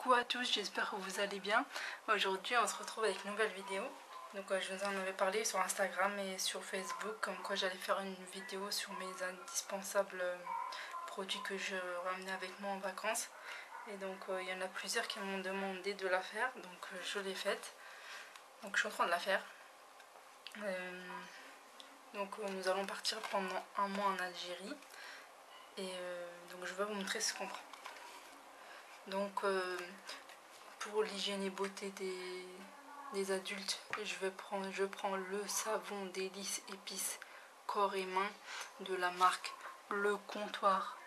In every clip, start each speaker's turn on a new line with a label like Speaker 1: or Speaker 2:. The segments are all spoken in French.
Speaker 1: Coucou à tous, j'espère que vous allez bien. Aujourd'hui on se retrouve avec une nouvelle vidéo. Donc je vous en avais parlé sur Instagram et sur Facebook, comme quoi j'allais faire une vidéo sur mes indispensables produits que je ramenais avec moi en vacances. Et donc il y en a plusieurs qui m'ont demandé de la faire, donc je l'ai faite. Donc je suis en train de la faire. Donc nous allons partir pendant un mois en Algérie. Et donc je vais vous montrer ce qu'on prend. Donc pour l'hygiène et beauté des adultes, je prends le savon délice épices corps et mains de la marque Le Comptoir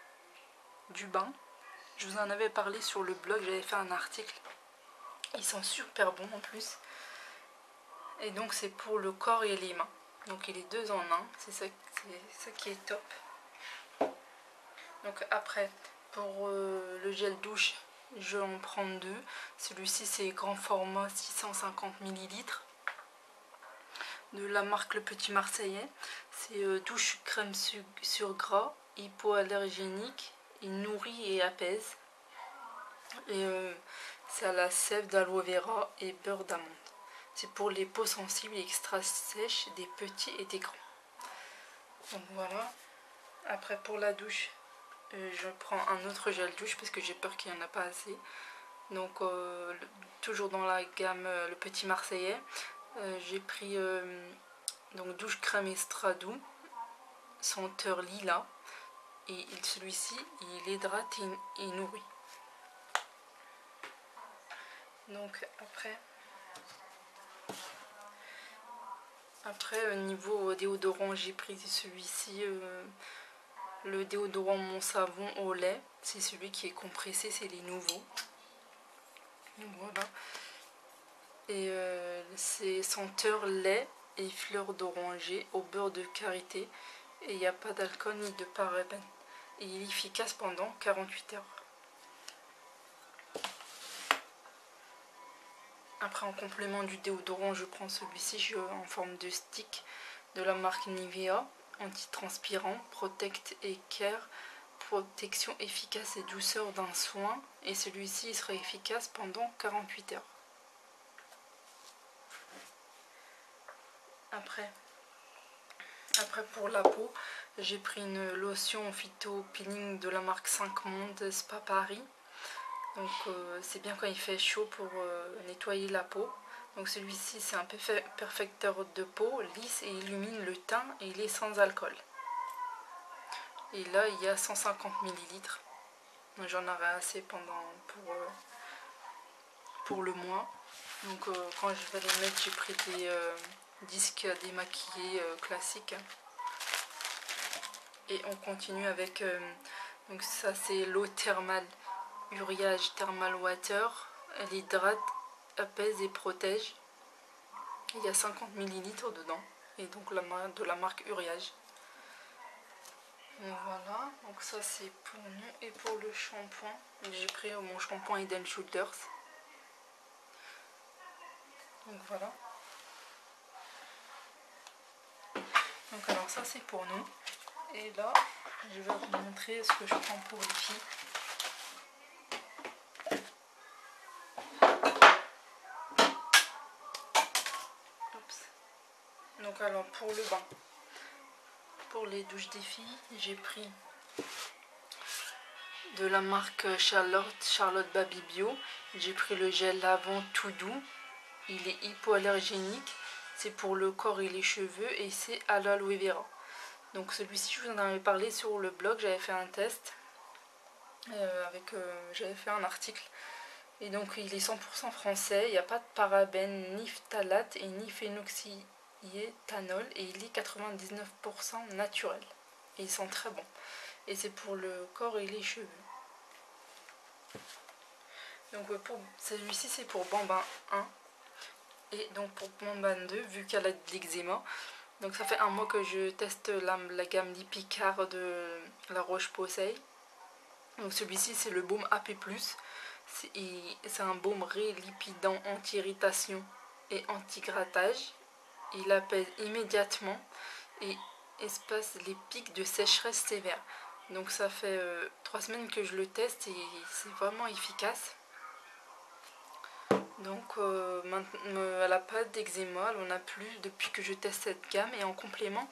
Speaker 1: du Bain. Je vous en avais parlé sur le blog, j'avais fait un article. Ils sont super bons en plus. Et donc c'est pour le corps et les mains. Donc il est 2 en 1, c'est ça qui est top. Donc après, pour le gel douche, je vais en prendre 2. Celui-ci c'est grand format 650 ml de la marque Le Petit Marseillais. C'est douche crème sur gras, hypoallergénique, il nourrit et apaise. Et c'est à la sève d'aloe vera et beurre d'amande. C'est pour les peaux sensibles et extra sèches des petits et des grands. Donc voilà. Après pour la douche, je prends un autre gel douche parce que j'ai peur qu'il n'y en a pas assez. Donc toujours dans la gamme Le Petit Marseillais, j'ai pris donc douche crème extra doux, senteur lilas. Et celui-ci, il hydrate et nourrit. Donc après niveau déodorant, j'ai pris celui-ci, le déodorant Mon Savon au lait. C'est celui qui est compressé, c'est les nouveaux. Donc voilà. Et c'est senteur lait et fleurs d'oranger au beurre de karité. Et il n'y a pas d'alcool ni de parabènes. Et il est efficace pendant 48 heures. Après en complément du déodorant, je prends celui-ci en forme de stick de la marque Nivea. Antitranspirant, Protect et Care. Protection efficace et douceur d'un soin. Et celui-ci il sera efficace pendant 48 heures. Après pour la peau, j'ai pris une lotion phyto peeling de la marque 5 Monde Spa Paris. Donc c'est bien quand il fait chaud pour nettoyer la peau. Donc celui-ci c'est un perfecteur de peau, lisse et illumine le teint et il est sans alcool. Et là il y a 150 ml. J'en aurai assez pour le mois. Donc quand je vais les mettre, j'ai pris des disques démaquillés classiques. Et on continue avec donc ça c'est l'eau thermale Uriage Thermal Water. Elle hydrate, apaise et protège. Il y a 50 ml dedans. Et donc de la marque Uriage. Donc voilà, donc ça c'est pour nous. Et pour le shampoing, j'ai pris mon shampoing Head & Shoulders. Donc voilà. Donc alors ça c'est pour nous. Et là, je vais vous montrer ce que je prends pour les filles. Donc alors pour le bain, pour les douches des filles, j'ai pris de la marque Charlotte Baby Bio. J'ai pris le gel lavant tout doux. Il est hypoallergénique. C'est pour le corps et les cheveux et c'est à l'aloe vera. Donc celui-ci, je vous en avais parlé sur le blog. J'avais fait un test. J'avais fait un article. Et donc il est 100% français. Il n'y a pas de parabènes, ni phtalate et ni phénoxyéthanol. Et il est 99% naturel. Et ils sont très bons. Et c'est pour le corps et les cheveux. Donc pour celui-ci c'est pour Bambin 1 et donc pour Bambin 2 vu qu'elle a de l'eczéma. Donc ça fait un mois que je teste la gamme Lipicard de la Roche-Posay. Donc celui-ci c'est le baume AP+. C'est un baume rélipidant anti-irritation et anti-grattage. Il apaise immédiatement et espace les pics de sécheresse sévère. Donc ça fait 3 semaines que je le teste et c'est vraiment efficace. Donc elle n'a pas d'eczéma, elle en a plus depuis que je teste cette gamme. Et en complément,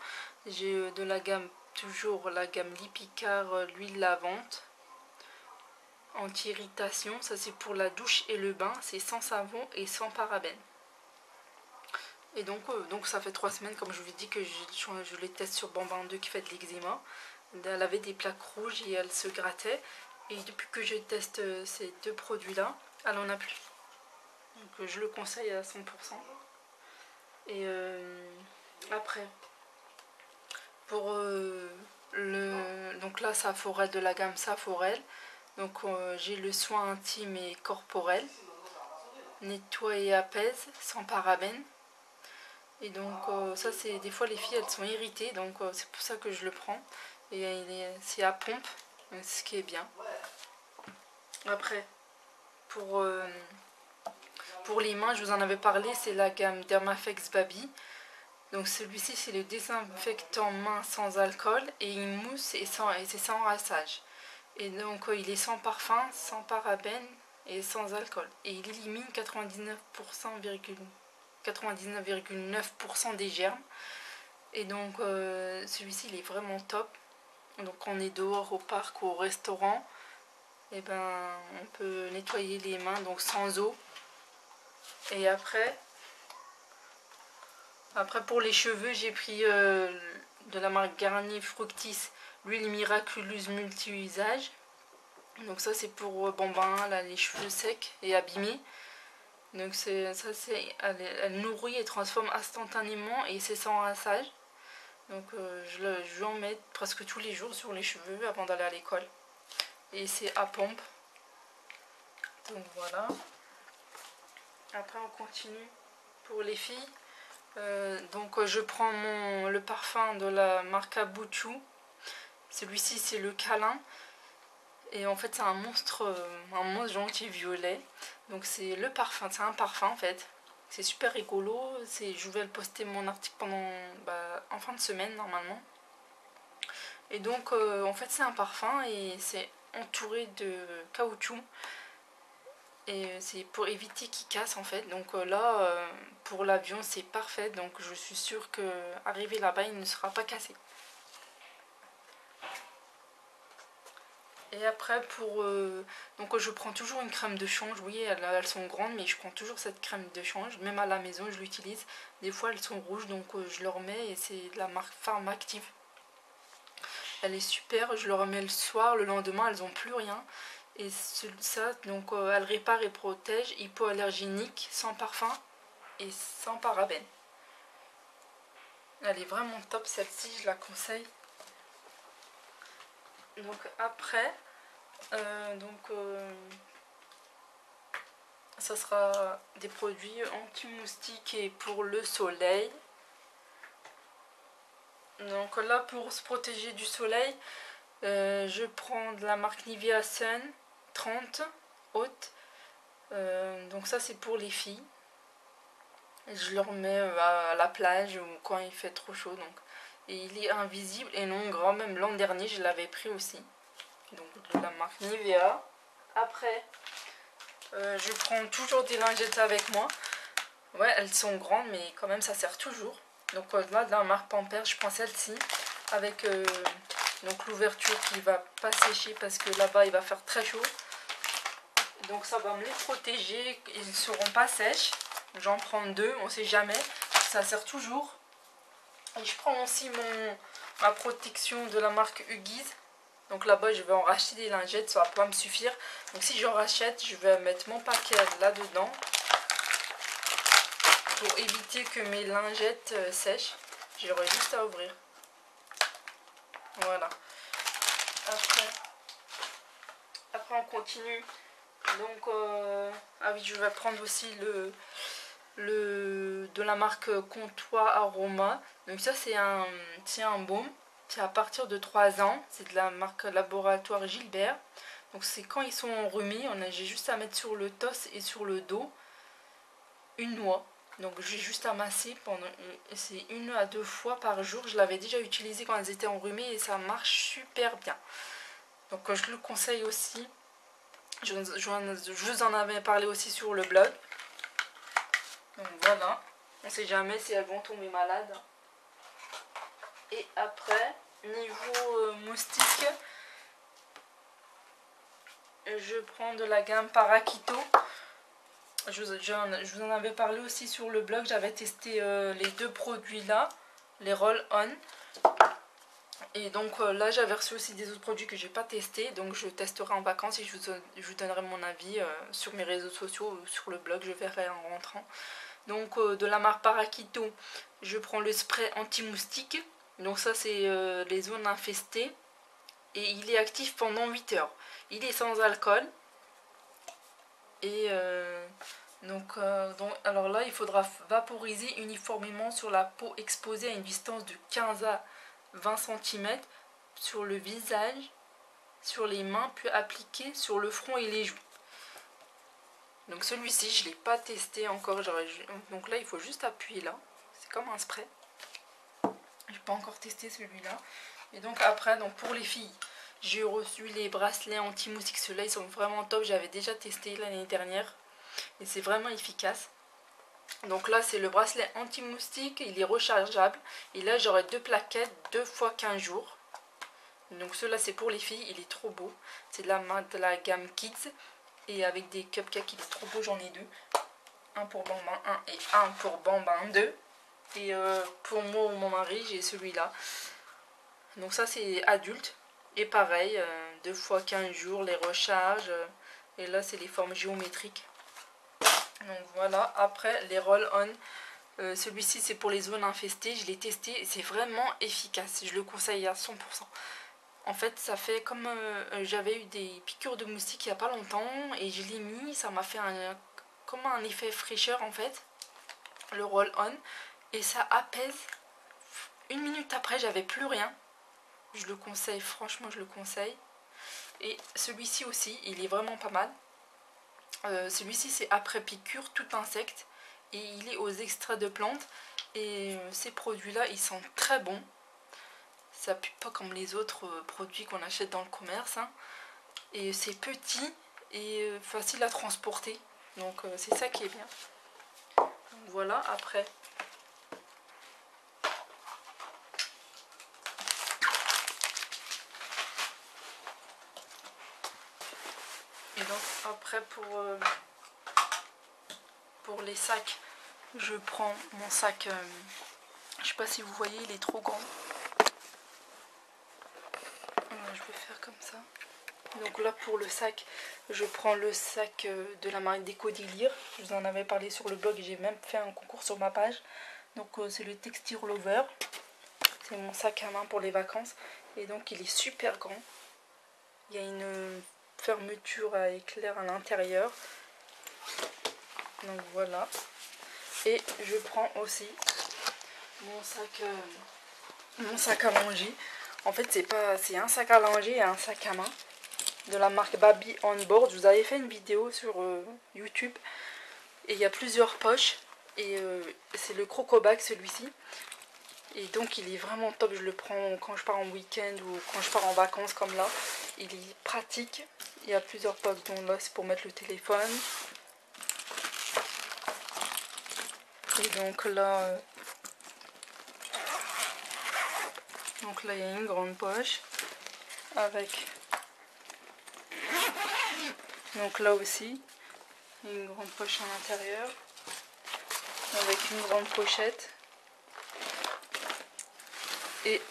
Speaker 1: j'ai de la gamme, toujours la gamme Lipicard, l'huile lavande, anti-irritation. Ça c'est pour la douche et le bain, c'est sans savon et sans parabènes. Et donc ça fait 3 semaines, comme je vous ai dit, que je les teste sur Bambin 2 qui fait de l'eczéma. Elle avait des plaques rouges et elle se grattait. Et depuis que je teste ces deux produits-là, elle en a plus. Donc je le conseille à 100%. Et après, pour donc là, Saforel, de la gamme Saforel. Donc j'ai le soin intime et corporel. Nettoie et apaise, sans parabènes. Et donc ça, c'est des fois les filles elles sont irritées, donc c'est pour ça que je le prends. Et c'est à pompe, ce qui est bien. Après, pour les mains, je vous en avais parlé, c'est la gamme Dermafex Baby. Donc celui-ci, c'est le désinfectant main sans alcool et il mousse et c'est sans rinçage. Et donc il est sans parfum, sans parabènes et sans alcool. Et il élimine 99,9% des germes. Et donc celui-ci, il est vraiment top. Donc quand on est dehors, au parc ou au restaurant, et ben on peut nettoyer les mains donc sans eau. Et après pour les cheveux, j'ai pris de la marque Garnier Fructis l'huile miraculeuse multi-usage. Donc ça c'est pour Bambin, là, les cheveux secs et abîmés. Donc elle nourrit et transforme instantanément et c'est sans rinçage. Donc je vais en mettre presque tous les jours sur les cheveux avant d'aller à l'école. Et c'est à pompe. Donc voilà. Après on continue pour les filles. Donc je prends le parfum de la marque Abuchu. Celui-ci c'est le câlin. Et en fait c'est un monstre gentil violet. Donc c'est le parfum, c'est un parfum en fait. C'est super rigolo. Je vais le poster mon article en fin de semaine normalement. Et donc en fait c'est un parfum et c'est entouré de caoutchouc. Et c'est pour éviter qu'il casse en fait. Donc là pour l'avion c'est parfait. Donc je suis sûre que arrivé là-bas il ne sera pas cassé. Et après donc je prends toujours une crème de change. Oui elles sont grandes mais je prends toujours cette crème de change. Même à la maison je l'utilise. Des fois elles sont rouges donc je le remets et c'est de la marque Pharmactive. Elle est super, je le remets le soir, le lendemain elles n'ont plus rien. Et ça, donc elle répare et protège, hypoallergénique, sans parfum et sans parabènes. Elle est vraiment top celle-ci, je la conseille. Donc après, ça sera des produits anti-moustiques et pour le soleil. Donc là pour se protéger du soleil, je prends de la marque Nivea Sun 30 haute. Donc ça c'est pour les filles. Je le remets à la plage ou quand il fait trop chaud. Donc. Et il est invisible et non grand. Même l'an dernier je l'avais pris aussi. Donc de la marque Nivea. Après je prends toujours des lingettes avec moi. Ouais elles sont grandes mais quand même ça sert toujours. Donc là de la marque Pampers je prends celle-ci. Avec donc l'ouverture qui va pas sécher parce que là-bas il va faire très chaud. Donc ça va me les protéger, ils ne seront pas sèches. J'en prends 2, on sait jamais, ça sert toujours. Et je prends aussi ma protection de la marque Huggies. Donc là-bas je vais en racheter des lingettes, ça va pas me suffire. Donc si j'en rachète, je vais mettre mon paquet là-dedans. Pour éviter que mes lingettes sèchent. J'aurai juste à ouvrir. Voilà. Après on continue. Donc ah oui, je vais prendre aussi de la marque Comptoir Aroma. Donc ça c'est un baume. C'est à partir de 3 ans. C'est de la marque Laboratoire Gilbert. Donc c'est quand ils sont enrhumés. J'ai juste à mettre sur le torse et sur le dos une noix. Donc j'ai juste à masser c'est 1 à 2 fois par jour. Je l'avais déjà utilisé quand elles étaient enrhumées et ça marche super bien. Donc je le conseille aussi. Je vous en avais parlé aussi sur le blog. Donc voilà, on sait jamais si elles vont tomber malades. Et après, niveau moustique, je prends de la gamme Parakito. Je vous en avais parlé aussi sur le blog, j'avais testé les deux produits là, les roll-on. Et donc là j'avais reçu aussi des autres produits que j'ai pas testés, donc je testerai en vacances et je vous donnerai mon avis sur mes réseaux sociaux, sur le blog, je verrai en rentrant. Donc de la marque Parakito, je prends le spray anti-moustique, donc ça c'est les zones infestées, et il est actif pendant 8 heures. Il est sans alcool, et alors là il faudra vaporiser uniformément sur la peau exposée à une distance de 15 à 20 cm sur le visage, sur les mains, puis appliquer sur le front et les joues. Donc celui-ci je ne l'ai pas testé encore, donc là il faut juste appuyer là, c'est comme un spray. Je n'ai pas encore testé celui-là. Et donc après, donc pour les filles, j'ai reçu les bracelets anti-moustique, ceux-là ils sont vraiment top, j'avais déjà testé l'année dernière et c'est vraiment efficace. Donc là c'est le bracelet anti-moustique, il est rechargeable et là j'aurai deux plaquettes 2 fois 15 jours. Donc ceux-là c'est pour les filles, il est trop beau, c'est de la gamme Kids et avec des cupcakes, il est trop beau, j'en ai deux, un pour Bambin 1 et un pour Bambin 2. Et pour moi ou mon mari j'ai celui-là. Donc ça c'est adulte et pareil 2 fois 15 jours les recharges, et là c'est les formes géométriques. Donc voilà, après les roll-on, celui-ci c'est pour les zones infestées, je l'ai testé et c'est vraiment efficace, je le conseille à 100%. En fait ça fait comme j'avais eu des piqûres de moustiques il n'y a pas longtemps et je l'ai mis, ça m'a fait comme un effet fraîcheur en fait, le roll-on, et ça apaise. 1 minute après j'avais plus rien. Je le conseille, franchement je le conseille. Et celui-ci aussi, il est vraiment pas mal. Celui-ci c'est après piqûre, tout insecte. Et il est aux extraits de plantes. Et ces produits-là, ils sont très bons. Ça pue pas comme les autres produits qu'on achète dans le commerce. Hein. Et c'est petit et facile à transporter. Donc c'est ça qui est bien. Donc, voilà, après... Et donc après pour les sacs, je prends mon sac, je sais pas si vous voyez, il est trop grand. Je vais faire comme ça. Donc là pour le sac, je prends le sac de la marque Déco-Délire. Je vous en avais parlé sur le blog, j'ai même fait un concours sur ma page. Donc c'est le Texture Lover. C'est mon sac à main pour les vacances. Et donc il est super grand. Il y a une fermeture à éclair à l'intérieur. Donc voilà. Et je prends aussi mon sac à manger. En fait c'est un sac à langer et un sac à main de la marque Baby On Board. Je vous avais fait une vidéo sur YouTube et il y a plusieurs poches et c'est le Crocobac celui-ci. Et donc il est vraiment top, je le prends quand je pars en week-end ou quand je pars en vacances comme là. Il est pratique, il y a plusieurs poches, dont là c'est pour mettre le téléphone. Et donc là il y a une grande poche avec, donc là aussi une grande poche à l'intérieur avec une grande pochette et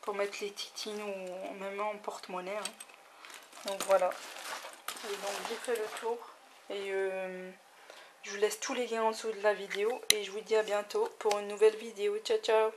Speaker 1: pour mettre les titines ou même en porte-monnaie. Hein. Donc voilà. Et donc j'ai fait le tour et je vous laisse tous les liens en dessous de la vidéo et je vous dis à bientôt pour une nouvelle vidéo. Ciao ciao.